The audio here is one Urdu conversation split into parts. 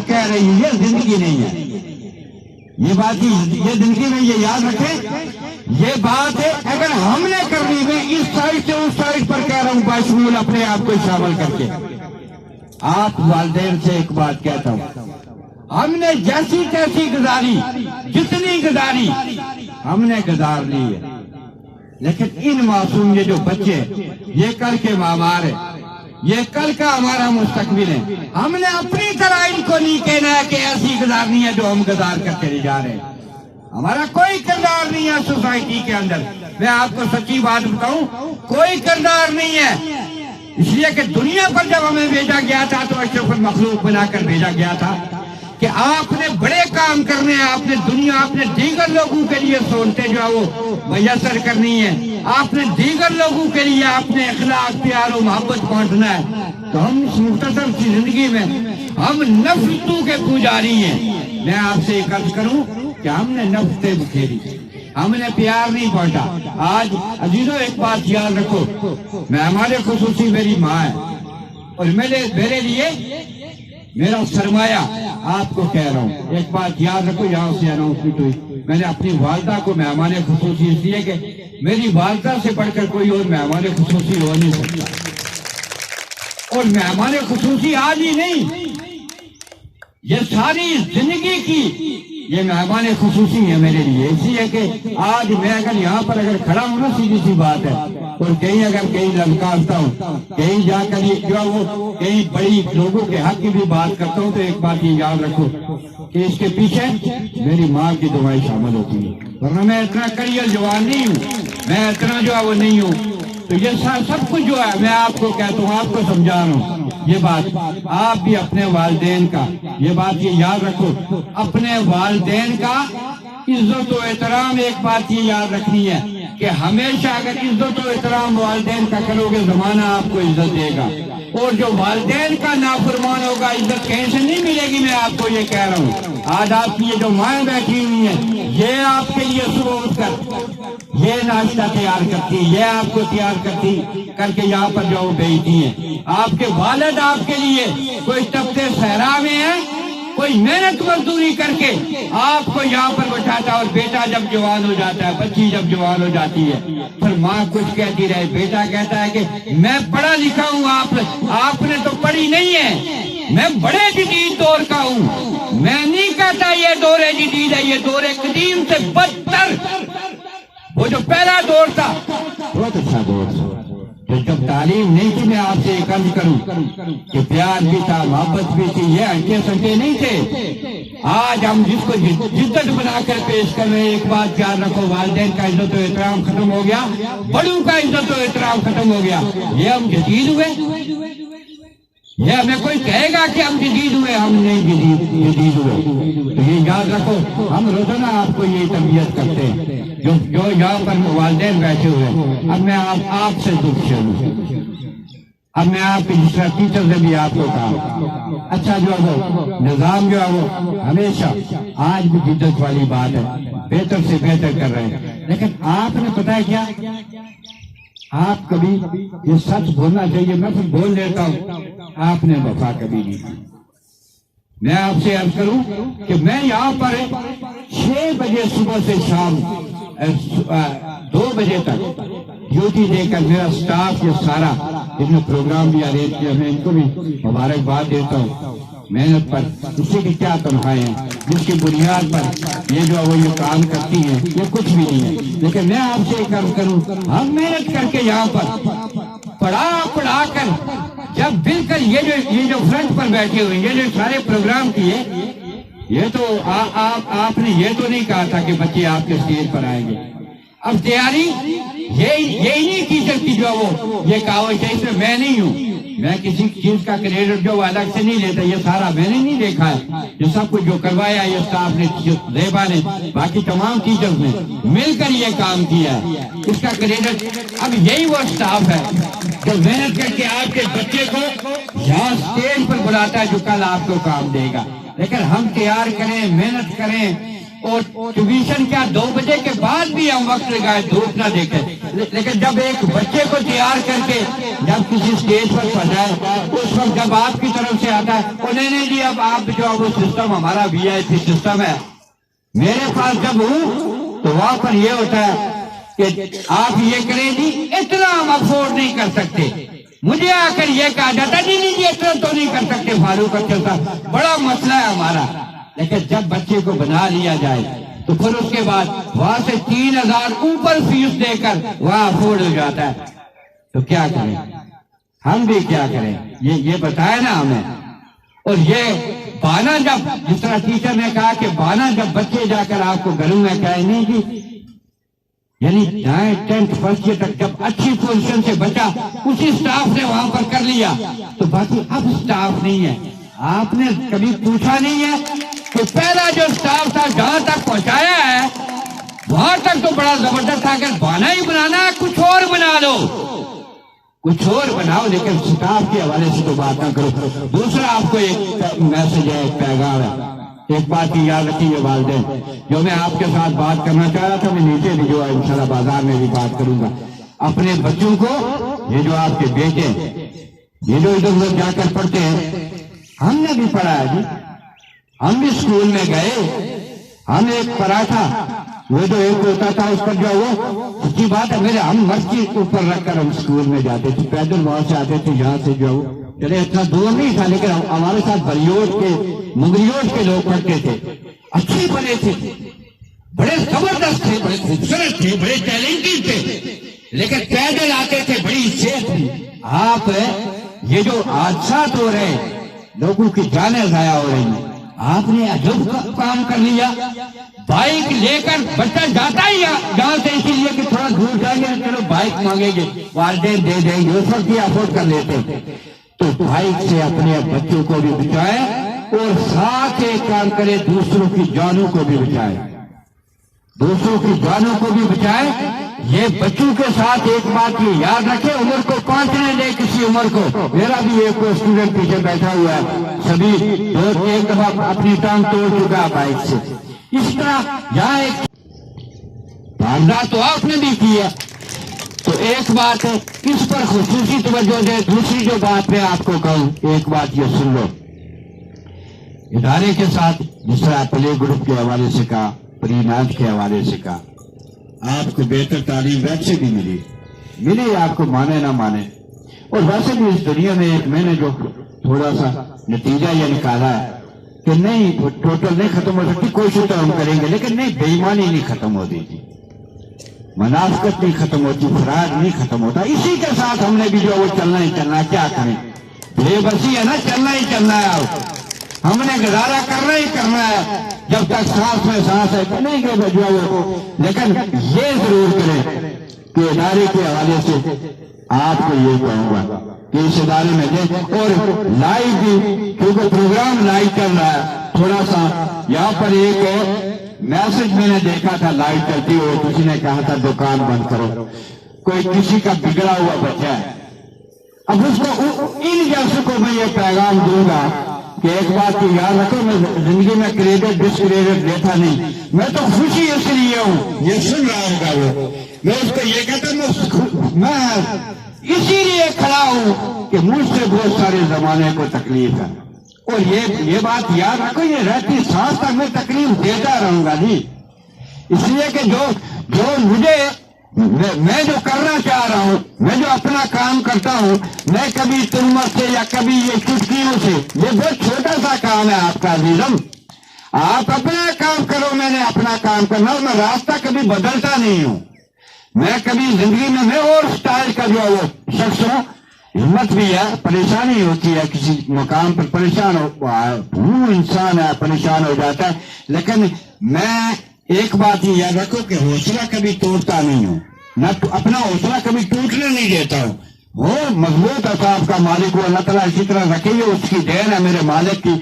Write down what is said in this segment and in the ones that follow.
کہہ رہی ہوں یہ زندگی نہیں ہے، یہ بات یہ زندگی میں یہ یاد رکھیں، یہ بات ہے اگر ہم نے کرنی ہے اس سائڈ سے اس سائڈ پر کہہ رہا ہوں باشمول اپنے آپ کو شامل کر کے۔ آپ والدین سے ایک بات کہتا ہوں، ہم نے جیسی تیسی گزاری، جتنی گزاری ہم نے گزار لی ہے، لیکن ان معصوم یہ جو بچے یہ کل کے معمار ہیں، یہ کل کا ہمارا مستقبل ہے، ہم نے اپنی طرح ان کو نہیں کہنا ہے کہ ایسی گزارنی ہے جو ہم گزار کر چلے جا رہے ہیں۔ ہمارا کوئی کردار نہیں ہے سوسائٹی کے اندر، میں آپ کو سچی بات بتاؤں، کوئی کردار نہیں ہے، اس لیے کہ دنیا پر جب ہمیں بھیجا گیا تھا تو اشرف المخلوق بنا کر بھیجا گیا تھا کہ آپ نے بڑے کام کرنے ہیں، آپ نے دنیا، آپ نے دیگر لوگوں کے لیے سہولتیں جو ہے وہ میسر کرنی ہے، آپ نے دیگر لوگوں کے لیے اپنے اخلاق، پیار و محبت بانٹنا ہے۔ تو ہم اس مختصر سی زندگی میں ہم نفسوں کے پجاری ہیں۔ میں آپ سے ایک عرض کروں کہ ہم نے نفسیں بکھیری، ہم نے پیار نہیں بانٹا۔ آج عزیزوں ایک بات یاد رکھو، میں ہمارے خصوصی میری ماں ہے اور میرے لیے میرا سرمایہ، آپ کو کہہ رہا ہوں ایک بات یاد رکھو، یہاں سے اناؤنسمنٹ ہوئی، میں نے اپنی والدہ کو مہمان خصوصی اس لیے کہ میری والدہ سے بڑھ کر کوئی اور مہمان خصوصی ہو نہیں سکتا، اور مہمان خصوصی آج ہی نہیں، یہ ساری زندگی کی یہ مہمان خصوصی ہے میرے لیے، اس لیے کہ آج میں اگر یہاں پر اگر کھڑا ہوں نا، سیدھی سی بات ہے، اور کہیں اگر کہیں للکارتا ہوں، کہیں جا کر یہ جو وہ کہیں بڑی لوگوں کے حق کی بھی بات کرتا ہوں، تو ایک بات یہ یاد رکھو کہ اس کے پیچھے میری ماں کی دعائیں شامل ہوتی ہیں، ورنہ میں اتنا کریئر جوان نہیں ہوں، میں اتنا جو ہے وہ نہیں ہوں۔ تو یہ سب کچھ جو ہے میں آپ کو کہتا ہوں، آپ کو سمجھا رہا ہوں یہ بات، آپ بھی اپنے والدین کا یہ بات یہ یاد رکھو، اپنے والدین کا عزت و احترام، ایک بات یہ یاد رکھنی ہے کہ ہمیشہ اگر عزت و احترام والدین کا کرو گے زمانہ آپ کو عزت دے گا، اور جو والدین کا نافرمان ہوگا عزت کہیں سے نہیں ملے گی۔ میں آپ کو یہ کہہ رہا ہوں، آج آپ کی یہ جو مائیں بیٹھی ہوئی ہیں یہ آپ کے لیے صبح اٹھ کر یہ ناشتہ تیار کرتی، یہ آپ کو تیار کرتی کر کے یہاں پر جو بھیجتی ہیں، آپ کے والد آپ کے لیے کوئی طبقے صحرا میں ہیں، کوئی محنت مزدوری کر کے آپ کو یہاں پر بٹھاتا، اور بیٹا جب جوان ہو جاتا ہے، بچی جب جوان ہو جاتی ہے، پھر ماں کچھ کہتی رہے، بیٹا کہتا ہے کہ میں پڑھا لکھا ہوں، آپ نے تو پڑھی نہیں ہے، میں بڑے جدید دور کا ہوں، میں نہیں کہتا یہ دور جدید ہے، یہ دور قدیم سے بدتر، وہ جو پہلا دور تھا بہت اچھا دور تھا، جب تعلیم نہیں تھی۔ میں آپ سے ایک عرض کروں کہ پیار بھی تھا، محبت بھی تھی، یہ انٹے سنٹے نہیں تھے۔ آج ہم جس کو جدت بنا کر پیش کر رہے ہیں، ایک بات یاد رکھو، والدین کا عزت و احترام ختم ہو گیا، بڑوں کا عزت و احترام ختم ہو گیا، یہ ہم جدید ہوئے؟ یہ ہمیں کوئی کہے گا کہ ہم جدید ہوئے؟ ہم نہیں جدید ہوئے۔ تو یہ یاد رکھو، ہم روزانہ آپ کو یہ تربیت کرتے ہیں، جو یہاں پر والدین بیٹھے ہوئے ہیں۔ اب میں آپ سے دکھ شروع، اب میں آپ کے جس طرح ٹیچر نے بھی آپ کو کہا، اچھا جو ہے وہ نظام جو ہے وہ ہمیشہ آج بھی جدت والی بات ہے، بہتر سے بہتر کر رہے ہیں، لیکن آپ نے پتا ہے کیا، آپ کبھی یہ سچ بولنا چاہیے، میں پھر بول لیتا ہوں، آپ نے وفا کبھی نہیں کی۔ میں آپ سے عرض کروں کہ میں یہاں پر 6 بجے صبح سے شام 2 بجے تک ڈیوٹی دے کر میرا سٹاف یہ سارا جن نے پروگرام بھی ارینج کیا، میں ان کو بھی مبارکباد دیتا ہوں محنت پر، اسی کی کیا تنخواہیں ہیں جس کی بنیاد پر یہ جو وہ یہ کام کرتی ہیں، یہ کچھ بھی نہیں ہے، لیکن میں آپ سے ایک عرض کروں، ہم محنت کر کے یہاں پر پڑھا کر جب بالکل یہ جو فرنٹ پر بیٹھے ہوئے، یہ جو سارے پروگرام کیے، یہ تو آپ نے یہ تو نہیں کہا تھا کہ بچے آپ کے اسٹیج پر آئیں گے، اب تیاری یہی نہیں کی سکتی جو وہ یہ کہاوت ہے، اس میں میں نہیں ہوں، میں کسی چیز کا کریڈٹ جو الگ سے نہیں لیتا، یہ سارا میں نے نہیں دیکھا ہے، یہ سب کچھ جو کروایا یہ اسٹاف نے، زیبا نے، باقی تمام ٹیچرز نے مل کر یہ کام کیا ہے، اس کا کریڈٹ اب یہی وہ اسٹاف ہے جو محنت کر کے آپ کے بچے کو یہاں اسٹیج پر بلاتا ہے جو کل آپ کو کام دے گا۔ لیکن ہم تیار کریں، محنت کریں، اور ٹیوشن کیا 2 بجے کے بعد بھی ہم وقت لگائے دھوپ نہ دیکھیں، لیکن جب ایک بچے کو تیار کر کے جب کسی سٹیج پر پہنچائے اس وقت جب آپ کی طرف سے آتا ہے اور نہیں جی اب آپ جو وہ سسٹم ہمارا VIP سسٹم ہے، میرے پاس جب ہوں تو وہاں پر یہ ہوتا ہے کہ آپ یہ کریں جی اتنا ہم افورڈ نہیں کر سکتے، مجھے آ کر یہ کہا جاتا نہیں جی اتنا تو نہیں کر سکتے فاروق اختر صاحب، بڑا مسئلہ ہے ہمارا۔ لیکن جب بچے کو بنا لیا جائے تو پھر اس کے بعد وہاں سے 3000 اوپر فیس دے کر وہاں افورڈ ہو جاتا ہے، تو کیا کریں ہم بھی، کیا کریں یہ بتائے نا ہمیں۔ اور یہ بانا جب جس طرح ٹیچر نے کہا کہ بانا جب بچے جا کر آپ کو گھروں میں کہے نہیں جی، یعنی 10th فرسٹ ایئر تک جب اچھی پوزیشن سے بچا اسی سٹاف نے وہاں پر کر لیا تو باقی اب سٹاف نہیں ہے۔ آپ نے کبھی پوچھا نہیں ہے کہ پہلا جو سٹاف تھا جہاں تک پہنچایا ہے وہاں تک تو بڑا زبردست تھا، اگر بانا ہی بنانا ہے کچھ اور بنا لو، کچھ اور بناؤ، لیکن سٹاف کے حوالے سے تو بات نہ کرو۔ دوسرا آپ کو ایک میسج ہے، ایک پیغام ہے، ایک بات کی یاد رکھیے والدین، جو میں آپ کے ساتھ بات کرنا چاہ رہا تھا میں نیچے بھی جو ہے انشاءاللہ بازار میں بھی بات کروں گا۔ اپنے بچوں کو، یہ جو آپ کے بیٹے یہ جو ادھر ادھر جا کر پڑھتے ہیں، ہم نے بھی پڑھا ہے جی، ہم بھی اسکول میں گئے، ہم ایک پراٹھا وہ جو ایک ہوتا تھا اس پر جو وہ سچی بات ہے میرے ہم مرد کے اوپر رکھ کر ہم اسکول میں جاتے تھے، پیدل وہاں سے آتے تھے یہاں سے جو چلے اتنا دور نہیں تھا، لیکن ہمارے ساتھ بریوٹ کے مغریوٹ کے لوگ پڑھتے تھے، اچھے بنے تھے، بڑے زبردست تھے، بڑے خوبصورت تھے، بڑے ٹیلنٹڈ تھے، لیکن پیدل آتے تھے، بڑی صحت تھی۔ آپ یہ جو حادثات ہو رہے ہیں، لوگوں کی جانیں ضائع ہو رہی ہیں، آپ نے عجب کام کر لیا، بائک لے کر بچہ جاتا ہی جہاں سے اسی لیے کہ تھوڑا دور جائیں گے چلو بائک مانگیں گے والدین دے دیں گے، اس وقت ہی افورڈ کر لیتے، تو بائک سے اپنے بچوں کو بھی بچائے اور ساتھ ایک کام کرے دوسروں کی جانوں کو بھی بچائے، دوسروں کی جانوں کو بھی بچائے۔ یہ بچوں کے ساتھ ایک بات یہ یاد رکھے، عمر کو پہنچنے دے کسی عمر کو۔ میرا بھی ایک اسٹوڈنٹ پیچھے بیٹھا ہوا ہے، سبھی ایک دفعہ اپنی ٹانگ توڑ چکا بائک سے، اس طرح یہاں ایک معاملہ تو آپ نے بھی کیا، تو ایک بات ہے اس پر خصوصی توجہ دے۔ دوسری جو بات میں آپ کو کہوں، ایک بات یہ سن لو، ادارے کے ساتھ جس طرح پلے گروپ کے حوالے سے کہا، پری ناز کے حوالے سے کہا، آپ کو بہتر تعلیم ویسے بھی ملی آپ کو مانے نہ مانے، اور ویسے بھی اس دنیا میں ایک میں نے جو تھوڑا سا نتیجہ یہ نکالا ہے کہ نہیں ٹوٹل نہیں ختم ہو سکتی، کوشش تو ہم کریں گے، لیکن نہیں بے ایمانی نہیں ختم ہوتی تھی، منافقت نہیں ختم ہوتی، فراڈ نہیں ختم ہوتا۔ اسی کے ساتھ ہم نے بھی جو وہ چلنا ہی چلنا، کیا کریں، بے بسی ہے نا، چلنا ہی چلنا ہے، ہم نے گزارا کرنا ہی کرنا ہے جب تک سانس میں سانس ہے، نہیں کہ جو وہ، لیکن یہ ضرور کریں کہ ادارے کے حوالے سے آپ کو یہ کہوں گا کہ اس ادارے میں دیں، اور لائیو بھی کیونکہ پروگرام لائیو چل رہا ہے، تھوڑا سا یہاں پر ایک میسج میں نے دیکھا تھا لائیو چلتی ہوئے، کسی نے کہا تھا دکان بند کرو، کوئی کسی کا بگڑا ہوا بچہ ہے، اب اس کو ان جیسوں کو میں یہ پیغام دوں گا کہ ایک بات کی یاد رکھو، میں زندگی میں کریڈٹ ڈس کریڈٹ دیتا نہیں، میں تو خوشی اس لیے ہوں، یہ سن رہا ہوگا وہ، میں اس کو یہ کہتا ہوں میں اسی لیے کھڑا ہوں کہ مجھ سے بہت سارے زمانے کو تکلیف ہے، اور یہ بات یاد رکھو، یہ رہتی سانس تک میں تکلیف دیتا رہوں گا جی، اس لیے کہ جو مجھے میں جو کرنا چاہ رہا ہوں، میں جو اپنا کام کرتا ہوں، میں کبھی تلمت سے یا کبھی یہ چٹکیوں سے، یہ بہت چھوٹا سا کام ہے آپ کا عزیزم، آپ اپنا کام کرو، میں نے اپنا کام کرنا، میں راستہ کبھی بدلتا نہیں ہوں، میں کبھی زندگی میں اور سٹائل کا جو وہ شخص ہوں، ہمت بھی ہے، پریشانی ہوتی ہے، کسی مقام پر پریشان ہوں، انسان ہے پریشان ہو جاتا ہے، لیکن میں ایک بات یہ یاد رکھو کہ حوصلہ کبھی توڑتا نہیں ہوں، نہ اپنا حوصلہ کبھی ٹوٹنے نہیں دیتا ہوں، وہ مضبوط اصحاب کا مالک ہوا، اللہ تعالیٰ اسی طرح رکھے گی، اس کی دین ہے میرے مالک کی۔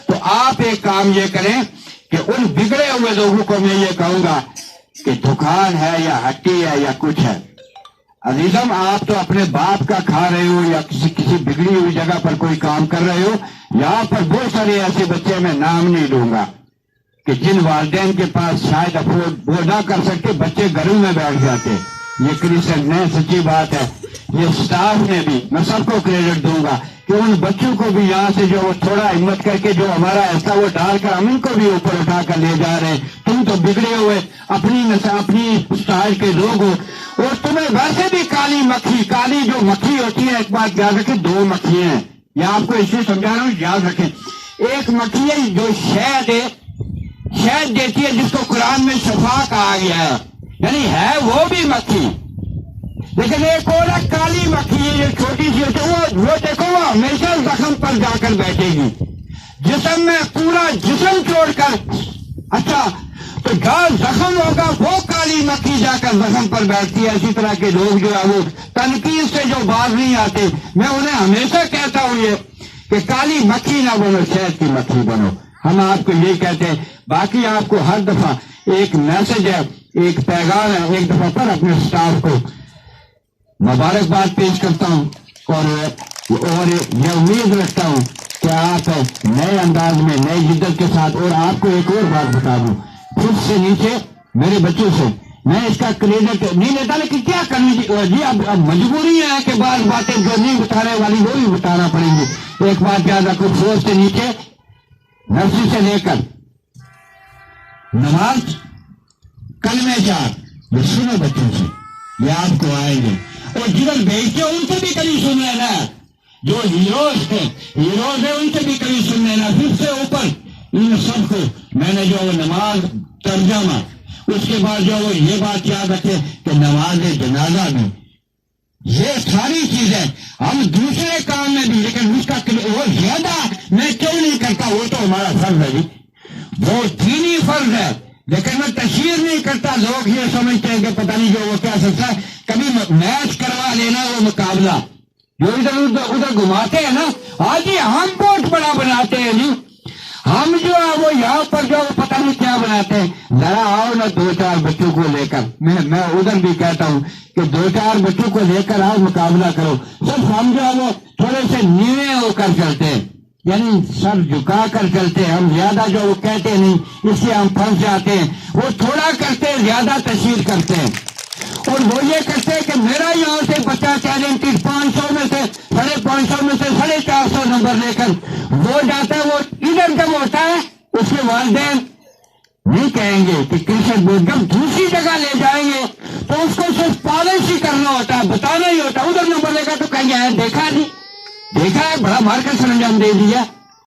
تو آپ ایک کام یہ کریں کہ ان بگڑے ہوئے لوگوں کو میں یہ کہوں گا کہ دکان ہے یا ہٹی ہے یا کچھ ہے، عزیزم آپ تو اپنے باپ کا کھا رہے ہو یا کسی بگڑی ہوئی جگہ پر کوئی کام کر رہے ہو، یہاں پر بہت سارے ایسے بچے میں نام نہیں لوں گا کہ جن والدین کے پاس شاید افورڈ وہ نہ کر سکتے بچے گھروں میں بیٹھ جاتے. یہ کرسچن نے سچی بات ہے. یہ سٹاف نے بھی میں سب کو کریڈٹ دوں گا کہ ان بچوں کو بھی یہاں سے جو تھوڑا ہمت کر کے جو ہمارا ایسا وہ ڈال کر ہم ان کو بھی اوپر اٹھا کر لے جا رہے ہیں. تم تو بگڑے ہوئے اپنی سٹائل کے لوگ ہو اور تمہیں ویسے بھی کالی جو مکھی ہوتی ہے. ایک بات یاد رکھیں, 2 مکھی ہیں. یہ آپ کو اس لیے سمجھا رہا ہوں, یاد رکھیں. ایک مکھی ہے جو شہد دیتی ہے جس کو قرآن میں شفا کہا گیا ہے, یعنی ہے وہ بھی مکھی. لیکن ایک اور کالی مکھی ہے جو چھوٹی سی ہوتی ہے, وہ دیکھو وہ ہمیشہ زخم پر جا کر بیٹھے گی. جسم میں پورا جسم چھوڑ کر, اچھا تو جہاں زخم ہوگا وہ کالی مکھی جا کر زخم پر بیٹھتی ہے. اسی طرح کے لوگ جو ہے وہ تنقید سے جو باز نہیں آتے, میں انہیں ہمیشہ کہتا ہوں یہ کہ کالی مکھی نہ بنو, شہد کی مکھی بنو. ہم آپ کو یہ کہتے ہیں. باقی آپ کو ہر دفعہ ایک میسج ہے, ایک پیغام ہے, ایک دفعہ پر اپنے سٹاف کو مبارکباد پیش کرتا ہوں اور یہ امید رکھتا ہوں کہ آپ نئے انداز میں نئی جدت کے ساتھ. اور آپ کو ایک اور بات بتا دوں, خود سے نیچے میرے بچوں سے میں اس کا کریڈٹ نہیں لیتا, لیکن کیا کرنی جی اب مجبوری ہے کہ بعض باتیں جو نہیں بتانے والی وہ بھی بتانا پڑیں گی. ایک بات یاد رکھو, فوج سے نیچے نرسری سے لے کر نماز کلمہ 4 یہ سنو بچوں سے, یہ آپ کو آئیں گے. اور جدھر بیچتے ان سے بھی کبھی سن لینا, جو ہیروز ہیں ان سے بھی کبھی سن لینا. پھر سے اوپر ان سب کو میں نے جو نماز ترجمہ, اس کے بعد جو وہ یہ بات یاد رکھے کہ نماز جنازہ میں یہ ساری چیزیں ہم دوسرے کام میں بھی, لیکن اس کا وہ زیادہ میں کیوں نہیں کرتا, وہ تو ہمارا فرض ہے جی, وہ دینی فرض ہے. لیکن میں تشہیر نہیں کرتا. لوگ یہ سمجھتے ہیں کہ پتہ نہیں جو وہ کیا سکتا ہے, کبھی میچ کروا لینا وہ مقابلہ جو ادھر گھماتے ہیں نا. آج جی ہم بہت بڑا بناتے ہیں جی, ہم جو ہے وہ یہاں پر جو پتہ نہیں کیا بناتے ہیں. ذرا آؤ نا 2-4 بچوں کو لے کر, میں ادھر بھی کہتا ہوں کہ 2-4 بچوں کو لے کر آؤ, مقابلہ کرو. صرف ہم جو ہے وہ تھوڑے سے نیوے ہو کر چلتے ہیں, یعنی سر جھکا کر چلتے ہیں. ہم زیادہ جو وہ کہتے نہیں, اس لیے ہم پھنس جاتے ہیں. وہ تھوڑا کرتے ہیں, زیادہ تشہیر کرتے ہیں. اور وہ یہ کرتے ہیں کہ میرا یہاں سے بچہ چیلنج 500 میں سے 550 میں سے 450 نمبر لے کر وہ جاتا ہے. وہ ادھر جب ہوتا ہے اس کے والدین نہیں کہیں گے کہ کرکٹ بورڈ, جب دوسری جگہ لے جائیں گے تو اس کو صرف پالش ہی کرنا ہوتا ہے, بتانا ہی ہوتا ہے. ادھر نمبر لے کر تو کہیں گے دیکھا نہیں, دیکھا ہے بڑا مار کر سرانجام دے دیا.